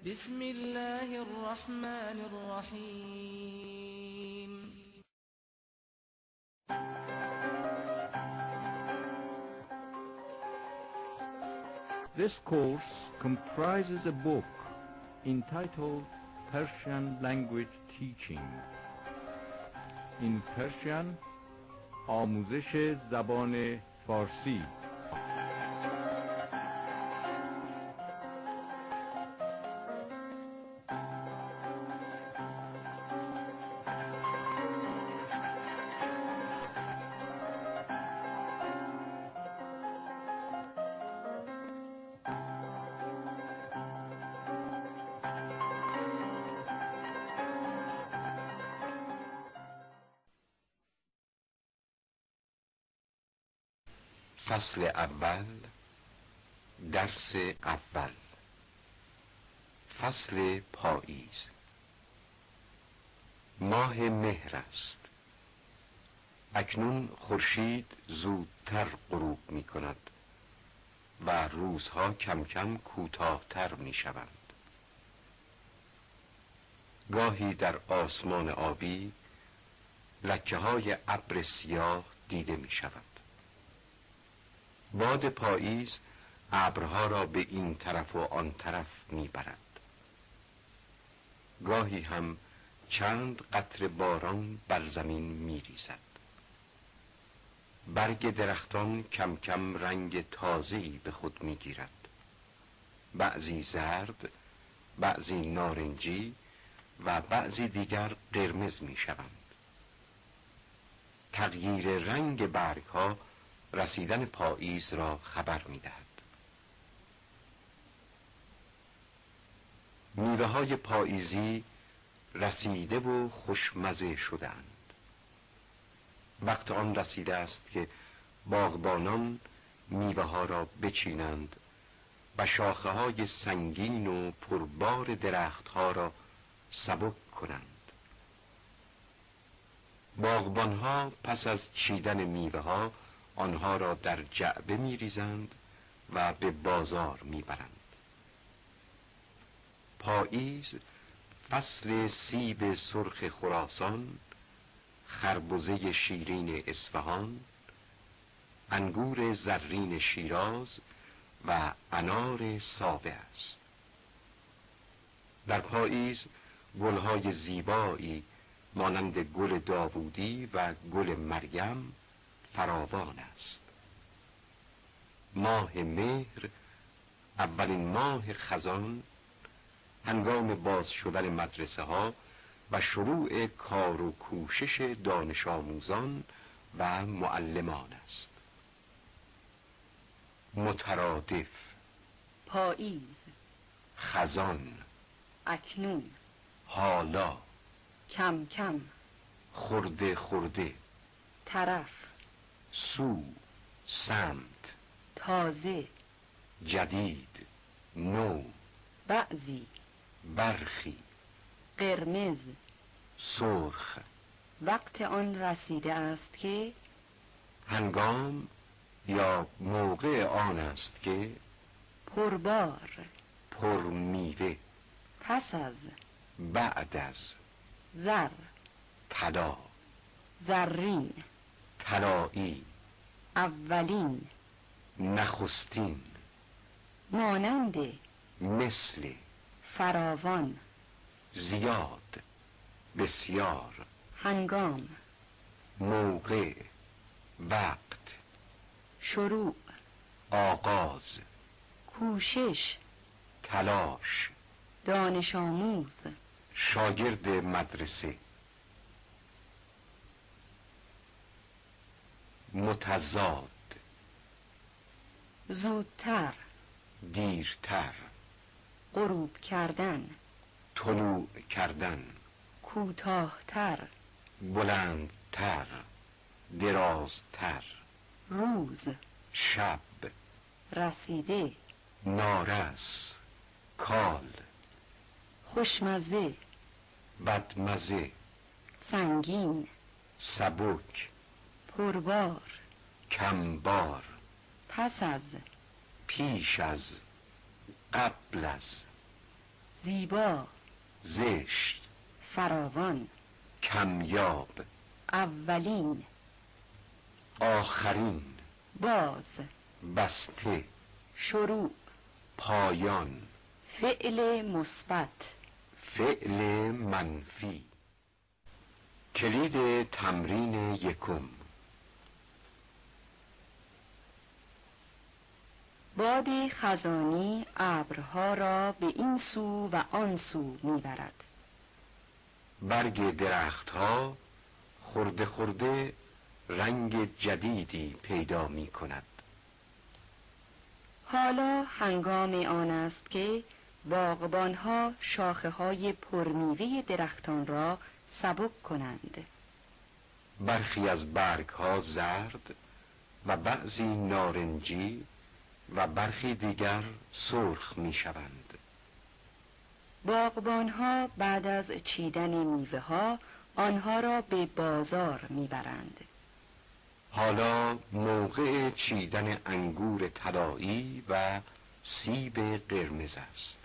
بسم الله الرحمن الرحیم. This course comprises a book entitled Persian Language Teaching. In Persian, آموزش زبان فارسی. فصل اول، درس اول. فصل پاییز. ماه مهر است. اکنون خورشید زودتر غروب می کند و روزها کم کم کوتاه‌تر می شوند. گاهی در آسمان آبی لکه های ابر سیاه دیده می شود. باد پاییز ابرها را به این طرف و آن طرف میبرد. گاهی هم چند قطره باران بر زمین میریزد. برگ درختان کم کم رنگ تازه‌ای به خود میگیرد. بعضی زرد، بعضی نارنجی و بعضی دیگر قرمز میشوند. تغییر رنگ برگها رسیدن پاییز را خبر می‌دهد. میوه‌های پاییزی رسیده و خوشمزه شدند. وقت آن رسیده است که باغبانان میوه‌ها را بچینند و شاخه‌های سنگین و پربار درخت‌ها را سبک کنند. باغبان‌ها پس از چیدن میوه‌ها آنها را در جعبه می‌ریزند و به بازار می‌برند. پاییز فصل سیب سرخ خراسان، خربزه شیرین اصفهان، انگور زرین شیراز و انار سابه است. در پاییز گل‌های زیبایی مانند گل داوودی و گل مریم فراوان است. ماه مهر، اولین ماه خزان، هنگام باز شدن مدرسه ها و شروع کار و کوشش دانش آموزان و معلمان است. مترادف: پاییز، خزان، اکنون، حالا، کم کم، خرده خرده، طرف، سو، سمت، تازه، جدید، نو، بعضی، برخی، قرمز. سرخ. وقت آن رسیده است که هنگام یا موقع آن است که پربار، پر میوه، پس از، بعد از، زر، طلا، زرین، طلایی، اولین، نخستین، مانند، مثل، فراوان، زیاد، بسیار، هنگام، موقع، وقت، شروع، آغاز، کوشش، تلاش، دانش آموز، شاگرد مدرسه. متضاد: زودتر، دیرتر، غروب کردن، طلوع کردن، کوتاهتر، بلندتر، درازتر، روز، شب، رسیده، نارس، کال، خوشمزه، بدمزه، سنگین، سبک، پربار، کمبار، پس از، پیش از، قبل از، زیبا، زشت، فراوان، کمیاب، اولین، آخرین، باز، بسته، شروع، پایان، فعل مثبت. فعل منفی. کلید تمرین یکم. باد خزانی ابرها را به این سو و آن سو میبرد. برگ درختها خرده خرده رنگ جدیدی پیدا می کند. حالا هنگام آن است که باغبانها شاخه‌های پرمیوه درختان را سبک کنند. برخی از برگها زرد و بعضی نارنجی و برخی دیگر سرخ می شوند. باغبانها بعد از چیدن میوه‌ها آنها را به بازار میبرند. حالا موقع چیدن انگور طلایی و سیب قرمز است.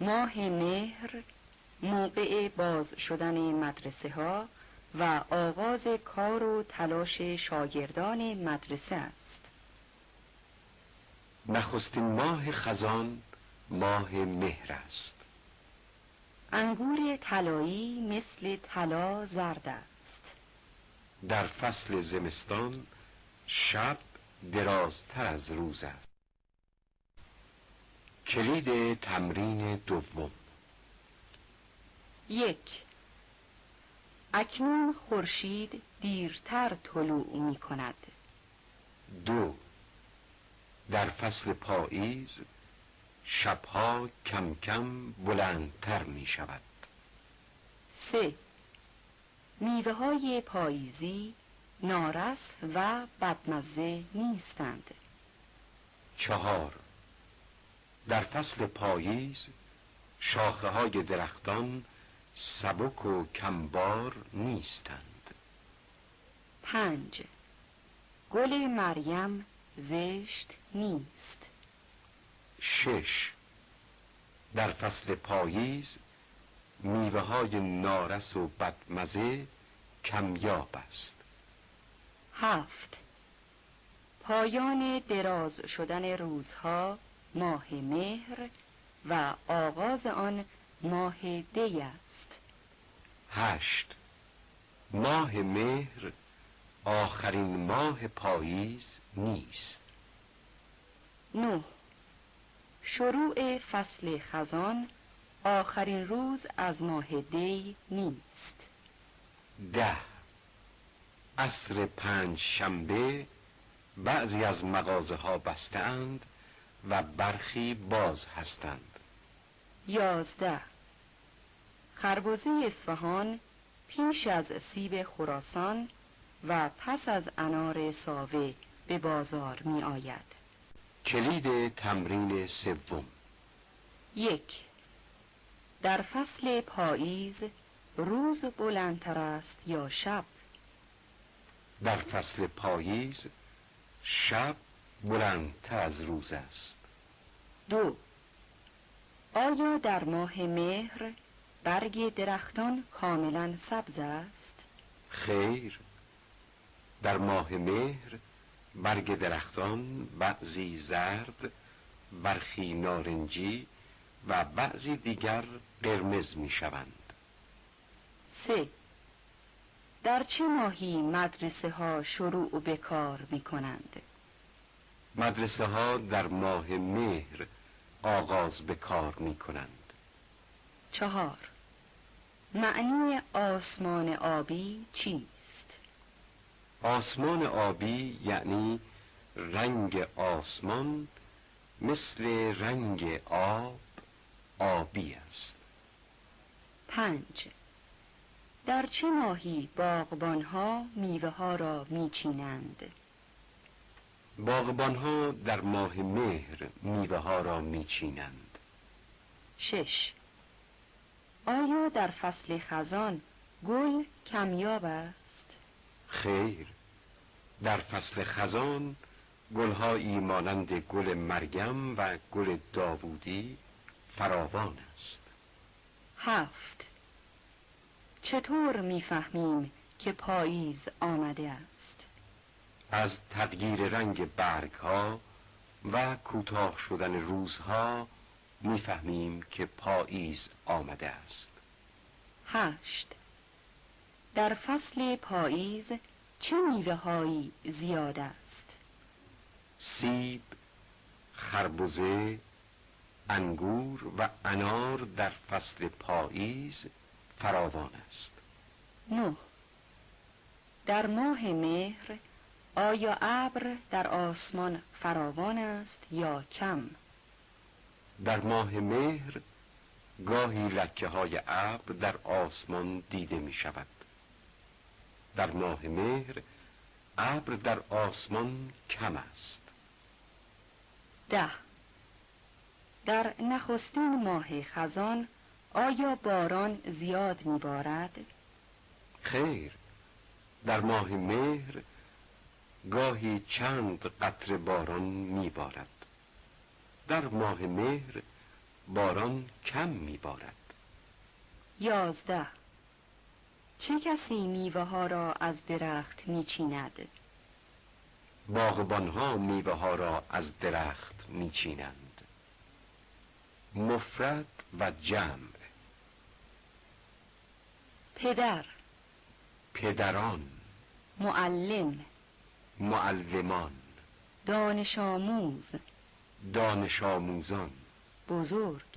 ماه مهر موقع باز شدن مدرسه ها و آغاز کار و تلاش شاگردان مدرسه است. نخستین ماه خزان ماه مهر است. انگور طلایی مثل طلا زرد است. در فصل زمستان شب درازتر از روز است. کلید تمرین دوم. 1. اکنون خورشید دیرتر طلوع می کند. 2. در فصل پاییز شبها کم کم بلندتر می شود. 3. میوه های پاییزی نارس و بدمزه نیستند. 4. در فصل پاییز شاخه های درختان سبک و کمبار نیستند. 5. گل مریم زشت نیست. 6. در فصل پاییز میوه های نارس و بدمزه کمیاب است. 7. پایان دراز شدن روزها ماه مهر و آغاز آن ماه دی است. 8. ماه مهر آخرین ماه پاییز نیست. 9. شروع فصل خزان آخرین روز از ماه دی نیست. 10. عصر پنج شنبه بعضی از مغازه ها بسته‌اند و برخی باز هستند. 11. خربزه اصفهان پیش از سیب خراسان و پس از انار ساوه به بازار می آید. کلید تمرین سوم. 1. در فصل پاییز روز بلندتر است یا شب؟ در فصل پاییز شب بلندتر از روز است. 2. آیا در ماه مهر برگ درختان کاملا سبز است؟ خیر، در ماه مهر برگ درختان بعضی زرد، برخی نارنجی و بعضی دیگر قرمز می شوند. 3. در چه ماهی مدرسه ها شروع به کار می کنند؟ مدرسه ها در ماه مهر آغاز به کار می کنند. 4. معنی آسمان آبی چیست؟ آسمان آبی یعنی رنگ آسمان مثل رنگ آب آبی است. 5. در چه ماهی باغبانها میوه ها را می چینند؟ باغبانها در ماه مهر میوه ها را می چینند. 6. آیا در فصل خزان گل کمیاب است؟ خیر، در فصل خزان گلهایی مانند گل مریم و گل داوودی فراوان است. 7. چطور می‌فهمیم که پاییز آمده است؟ از تغییر رنگ برگ‌ها و کوتاه شدن روزها می‌فهمیم که پاییز آمده است. 8. در فصل پاییز چه میوه‌هایی زیاد است؟ سیب، خربزه، انگور و انار در فصل پاییز فراوان است. 9. در ماه مهر آیا ابر در آسمان فراوان است یا کم؟ در ماه مهر گاهی لکه‌های ابر در آسمان دیده می شود. در ماه مهر ابر در آسمان کم است. 10. در نخستین ماه خزان آیا باران زیاد می‌بارد؟ خیر، در ماه مهر گاهی چند قطره باران می‌بارد. در ماه مهر باران کم می‌بارد. 11. چه کسی میوه‌ها را از درخت می‌چیند؟ باغبان‌ها میوه‌ها را از درخت می‌چینند. مفرد و جمع. پدر، پدران، معلم، معلمان، دانش آموز، دانش آموزان، بزرگ.